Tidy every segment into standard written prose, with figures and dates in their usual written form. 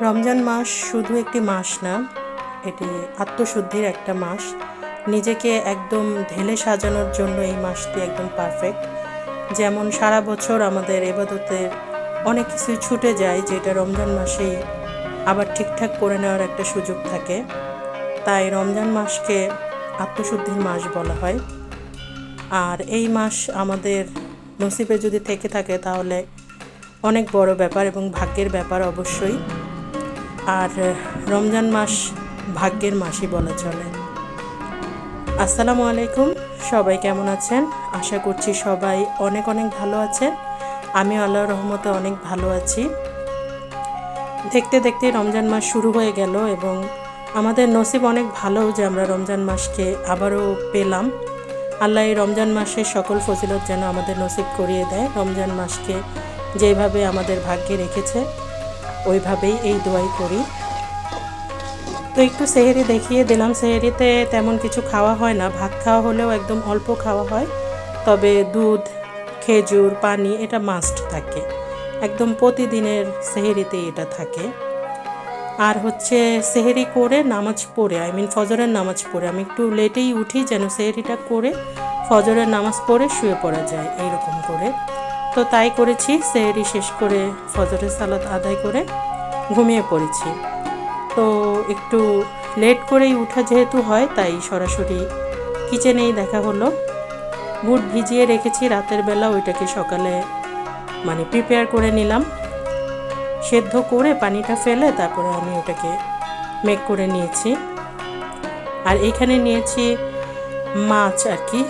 রমজান মাস শুধু একটি মাস না, এটি আত্মশুদ্ধির একটা মাস। নিজেকে একদম ঢেলে সাজানোর জন্য এই মাসটি একদম পারফেক্ট। যেমন সারা বছর আমাদের ইবাদতের অনেক কিছুই ছুটে যায়, যেটা রমজান মাসেই আবার ঠিকঠাক করে নেওয়ার একটা সুযোগ থাকে। তাই রমজান মাসকে আত্মশুদ্ধির মাস বলা হয়। আর এই মাস আমাদের নসিবে যদি থেকে থাকে তাহলে অনেক বড় ব্যাপার এবং ভাগ্যের ব্যাপার অবশ্যই। আর রমজান মাস ভাগ্যের মাসই বলা চলে। আসসালামু আলাইকুম, সবাই কেমন আছেন? আশা করছি সবাই অনেক অনেক ভালো আছেন। আমি আল্লাহর রহমতে অনেক ভালো আছি। দেখতে দেখতে রমজান মাস শুরু হয়ে গেল এবং আমাদের নসিব অনেক ভালো যে আমরা রমজান মাসকে আবারও পেলাম। আল্লাহ এই রমজান মাসের সকল ফজিলত যেন আমাদের নসিব করিয়ে দেয়। রমজান মাসকে যেভাবে আমাদের ভাগ্যে রেখেছে ওইভাবেই এই দোয়াই করি। তো একটু সেহরি দেখিয়ে দিলাম। সেহরিতে তেমন কিছু খাওয়া হয় না, ভাত খাওয়া হলেও একদম অল্প খাওয়া হয়। তবে দুধ, খেজুর, পানি এটা মাস্ট থাকে, একদম প্রতিদিনের সেহরিতেই এটা থাকে। আর হচ্ছে সেহরি করে নামাজ পড়ে, ফজরের নামাজ পড়ে আমি একটু লেটেই উঠি যেন সেহরিটা করে ফজরের নামাজ পড়ে শুয়ে পড়া যায় এইরকম করে। তো তাই করেছি, সেহরি শেষ করে ফজরের সালাত আদায় করে ঘুমিয়ে পড়েছি। তো একটু লেট করেই উঠা যেহেতু হয় তাই সরাসরি কিচেনেই দেখা হলো। বুট ভিজিয়ে রেখেছি রাতের বেলা, ওইটাকে সকালে প্রিপেয়ার করে নিলাম। সেদ্ধ করে পানিটা ফেলে তারপরে আমি ওটাকে মেক করে নিয়েছি। আর এইখানে নিয়েছি মাছ আর কি,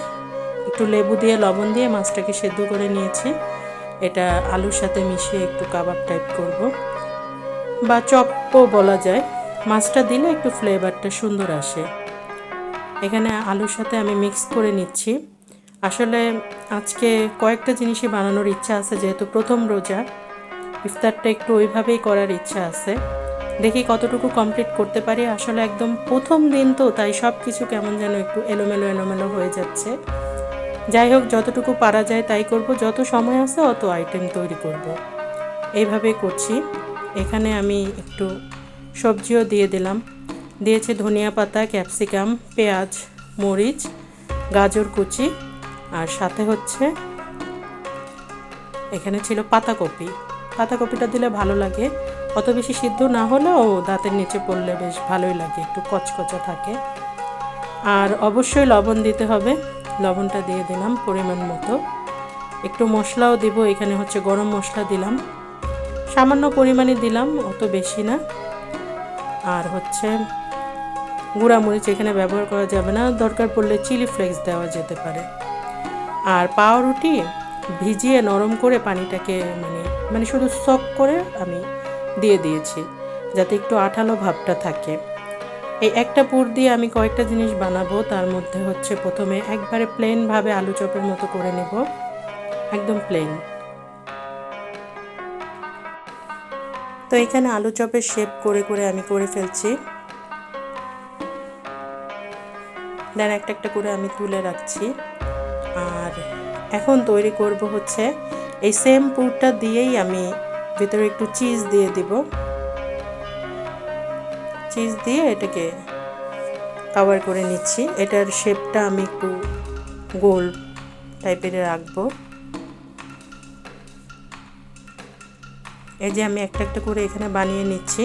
একটু লেবু দিয়ে লবণ দিয়ে মাছটাকে সেদ্ধ করে নিয়েছি। এটা আলুর সাথে মিশিয়ে একটু কাবাব টাইপ করব বা চপও বলা যায়। মাছটা দিলে একটু ফ্লেভারটা সুন্দর আসে। এখানে আলুর সাথে আমি মিক্স করে নিচ্ছি। আসলে আজকে কয়েকটা জিনিসই বানানোর ইচ্ছা আছে, যেহেতু প্রথম রোজা, ইফতারটা একটু ওইভাবেই করার ইচ্ছা আছে। দেখি কতটুকু কমপ্লিট করতে পারি। আসলে একদম প্রথম দিন তো, তাই সব কিছু কেমন যেন একটু এলোমেলো হয়ে যাচ্ছে। যাই হোক, যতটুকু পারা যায় তাই করব, যত সময় আছে অত আইটেম তৈরি করব, এইভাবেই করছি। এখানে আমি একটু সবজিও দিয়ে দিলাম। দিয়েছি ধনিয়া পাতা, ক্যাপসিকাম, পেঁয়াজ, মরিচ, গাজর কুচি, আর সাথে হচ্ছে এখানে ছিল পাতাকপি। পাতাকপিটা দিলে ভালো লাগে, অত বেশি সিদ্ধ না হলেও দাঁতের নিচে পড়লে বেশ ভালোই লাগে, একটু কচকচা থাকে। আর অবশ্যই লবণ দিতে হবে, লবণটা দিয়ে দিলাম পরিমাণ মতো। একটু মশলাও দিব, এখানে হচ্ছে গরম মশলা দিলাম, সামান্য পরিমাণে দিলাম, অত বেশি না। আর হচ্ছে গুঁড়ামরিচ এখানে ব্যবহার করা যাবে না, দরকার পড়লে চিলি ফ্লেক্স দেওয়া যেতে পারে। আর পাউরুটি ভিজিয়ে নরম করে পানিটাকে শুধু সক করে আমি দিয়ে দিয়েছি, যাতে একটু আঠালো ভাবটা থাকে। এই একটা পুর দিয়ে আমি কয়েকটা জিনিস বানাবো। তার মধ্যে হচ্ছে প্রথমে একবারে প্লেনভাবে আলু চপের মতো করে নেব, একদম প্লেন। তো এখানে আলু চপের শেপ করে করে আমি করে ফেলছি। দেন একটা একটা করে আমি তুলে রাখছি। আর এখন তৈরি করব হচ্ছে এই সেম পুরটা দিয়েই আমি ভিতরে একটু চিজ দিয়ে দিব। চিজ দিয়ে এটাকে কভার করে নিচ্ছি। এটার শেপটা আমি একটু গোল টাইপের রাখবো। এই যে আমি একটা একটা করে এখানে বানিয়ে নিচ্ছি।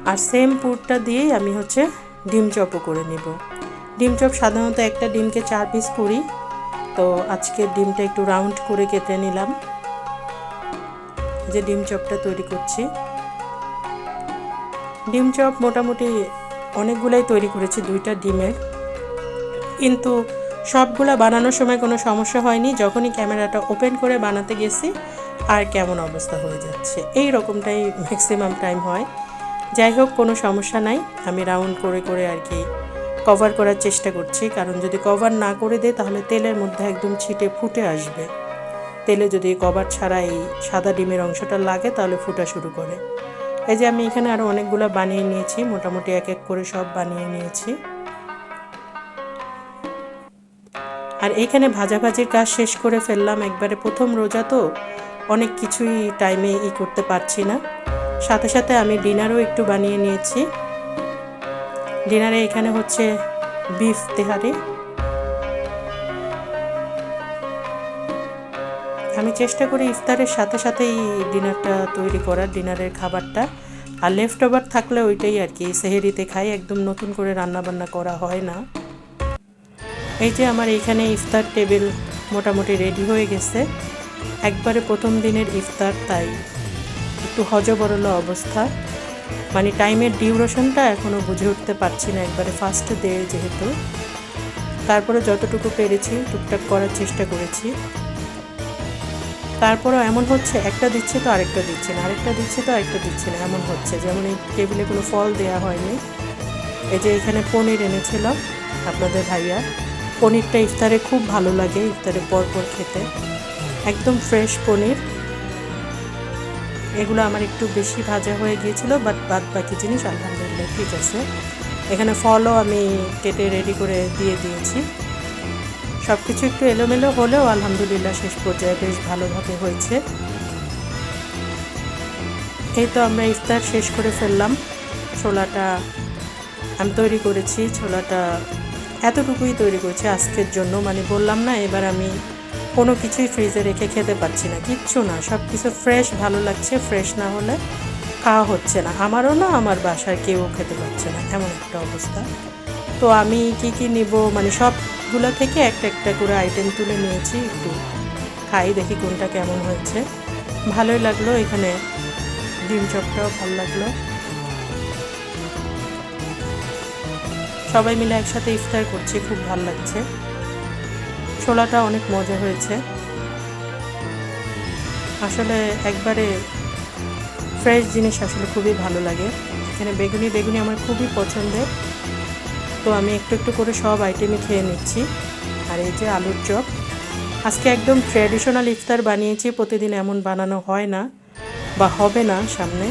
আর সেম পুরটা দিয়েই আমি হচ্ছে ডিম চপও করে নিব। ডিম চপ সাধারণত একটা ডিমকে 4 পিস করি, তো আজকে ডিমটা একটু রাউন্ড করে কেটে নিলাম। যে ডিম চপটা তৈরি করছি, ডিম চপ মোটামুটি অনেকগুলাই তৈরি করেছি 2টা ডিমের, কিন্তু সবগুলা বানানোর সময় কোনো সমস্যা হয়নি। যখনই ক্যামেরাটা ওপেন করে বানাতে গেছি আর কেমন অবস্থা হয়ে যাচ্ছে, এই রকমটাই ম্যাক্সিমাম টাইম হয়। যাই হোক, কোনো সমস্যা নাই। আমি রাউন্ড করে করে আর কি কভার করার চেষ্টা করছি, কারণ যদি কভার না করে দেয় তাহলে তেলের মধ্যে একদম ছিটে ফুটে আসবে। তেলে যদি কভার ছাড়া এই সাদা ডিমের অংশটা লাগে তাহলে ফুটা শুরু করে। এই যে আমি এখানে আরও অনেকগুলো বানিয়ে নিয়েছি, মোটামুটি এক এক করে সব বানিয়ে নিয়েছি। আর এইখানে ভাজাভাজির কাজ শেষ করে ফেললাম একবারে। প্রথম রোজা তো অনেক কিছুই টাইমে করতে পারছি না, সাথে সাথে আমি ডিনারও একটু বানিয়ে নিয়েছি। ডিনারে এখানে হচ্ছে বিফ তেহারি। আমি চেষ্টা করি ইফতারের সাথে সাথেই ডিনারটা তৈরি করার, ডিনারের খাবারটা। আর লেফট ওভার থাকলে ওইটাই আর কি সেহেরিতে খাই, একদম নতুন করে রান্নাবান্না করা হয় না। এই যে আমার এইখানে ইফতার টেবিল মোটামুটি রেডি হয়ে গেছে। একবারে প্রথম দিনের ইফতার, তাই একটু হজবরল অবস্থা, মানে টাইমের ডিউরেশনটা এখনও বুঝে উঠতে পারছি না, একবারে ফার্স্ট ডে যেহেতু। তারপরে যতটুকু পেরেছি টুকটাক করার চেষ্টা করেছি। তারপরেও এমন হচ্ছে একটা দিচ্ছে তো আরেকটা দিচ্ছে না, আরেকটা দিচ্ছে তো আরেকটা দিচ্ছে না, এমন হচ্ছে। যেমন এই টেবিলে কোনো ফল দেওয়া হয়নি। এই যে এখানে পনির এনেছিল আপনাদের ভাইয়া। পনিরটা ইফতারে খুব ভালো লাগে, ইফতারে পরপর খেতে, একদম ফ্রেশ পনির। এগুলো আমার একটু বেশি ভাজা হয়ে গিয়েছিল, বাট বাদ বাকি জিনিস আলহামদুলিল্লাহ ঠিক আছে। এখানে ফলও আমি কেটে রেডি করে দিয়ে দিয়েছি। সব কিছু একটু এলোমেলো হলেও আলহামদুলিল্লাহ শেষ পর্যায়ে বেশ ভালোভাবে হয়েছে। এই তো আমরা ইফতার শেষ করে ফেললাম। ছোলাটা আমি তৈরি করেছি, ছোলাটা এতটুকুই তৈরি করেছি আজকের জন্য। মানে বললাম না, এবার আমি কোনো কিছুই ফ্রিজে রেখে খেতে পারছি না, কিচ্ছু না, সব কিছু ফ্রেশ ভালো লাগছে। ফ্রেশ না হলে খাওয়া হচ্ছে না, আমারও না, আমার বাসায় কেউ খেতে পারছে না, এমন একটা অবস্থা। তো আমি কি নিব, মানে সবগুলো থেকে একটা একটা করে আইটেম তুলে নিয়েছি, একটু খাই দেখি কোনটা কেমন হয়েছে। ভালোই লাগলো। এখানে ডিম চপটাও ভালো লাগলো। সবাই মিলে একসাথে ইফতার করছি, খুব ভালো লাগছে। ছোলাটা অনেক মজা হয়েছে আসলে, একবারে ফ্রেশ জিনিস আসলে খুবই ভালো লাগে। এখানে বেগুনি আমার খুবই পছন্দের, তো আমি একটু একটু করে সব আইটেমই খেয়ে নিচ্ছি। আর এই যে আলুর চপ, আজকে একদম ট্র্যাডিশনাল ইফতার বানিয়েছি। প্রতিদিন এমন বানানো হয় না বা হবে না, সামনে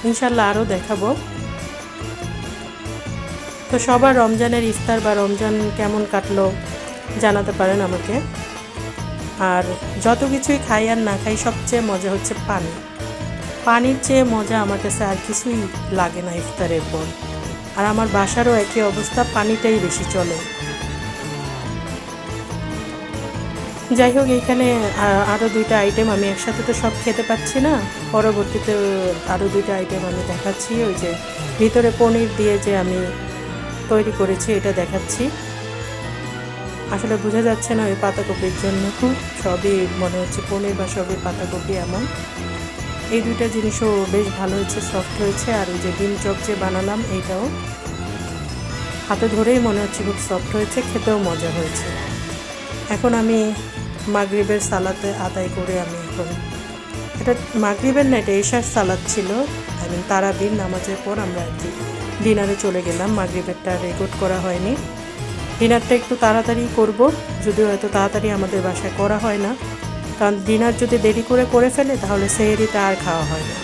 ইনশাল্লাহ আরও দেখাবো। তো সবার রমজানের ইফতার বা রমজান কেমন কাটলো জানাতে পারেন আমাকে। আর যত কিছুই খাই আর না খাই, সবচেয়ে মজা হচ্ছে পানির চেয়ে মজা আমার কাছে আর কিছুই লাগে না ইফতারের পর। আর আমার বাসারও একই অবস্থা, পানিটাই বেশি চলে। যাই হোক, এইখানে আরও দুইটা আইটেম, আমি একসাথে তো সব খেতে পাচ্ছি না, পরবর্তীতে আরও দুইটা আইটেম আমি দেখাচ্ছি। ওই যে ভিতরে পনির দিয়ে যে আমি তৈরি করেছি এটা দেখাচ্ছি। আসলে বোঝা যাচ্ছে না ওই পাতাকপির জন্য, সবই মনে হচ্ছে পনির বা সবই পাতাকপি এমন। এই দুইটা জিনিসও বেশ ভালো হয়েছে, সফট হয়েছে। আর ওই যে ডিম চপ যে বানালাম, এইটাও হাতে ধরেই মনে হচ্ছে খুব সফট হয়েছে, খেতেও মজা হয়েছে। এখন আমি মাগরিবের সালাতে আদায় করে আমি এখন, এটা মাগরিবের না, এটা এশার সালাত ছিল, তারাবির নামাজের পর আমরা আর কি ডিনারে চলে গেলাম। মাগরিবেরটা রেকর্ড করা হয়নি। ডিনারটা একটু তাড়াতাড়ি করব, যদিও হয়তো তাড়াতাড়ি আমাদের বাসায় করা হয় না, কারণ ডিনার যদি দেরি করে ফেলে তাহলে সেহরিটা আর খাওয়া হয় না।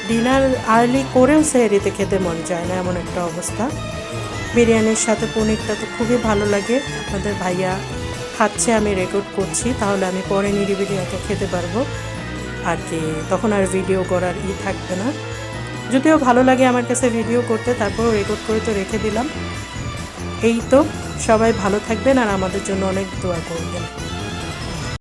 ডিনার আর্লি করেও সেহরিতে খেতে মন চায় না, এমন একটা অবস্থা। বিরিয়ানির সাথে পনিরটা তো খুবই ভালো লাগে। আপনাদের ভাইয়া খাচ্ছে, আমি রেকর্ড করছি, তাহলে আমি পরে নিরিবিলি এত খেতে পারবো আর কি, তখন আর ভিডিও করার থাকবে না। যদিও ভালো লাগে আমার কাছে ভিডিও করতে, তারপরও রেকর্ড করে তো রেখে দিলাম। এই তো, সবাই ভালো থাকবেন আর আমাদের জন্য অনেক দোয়া করবেন।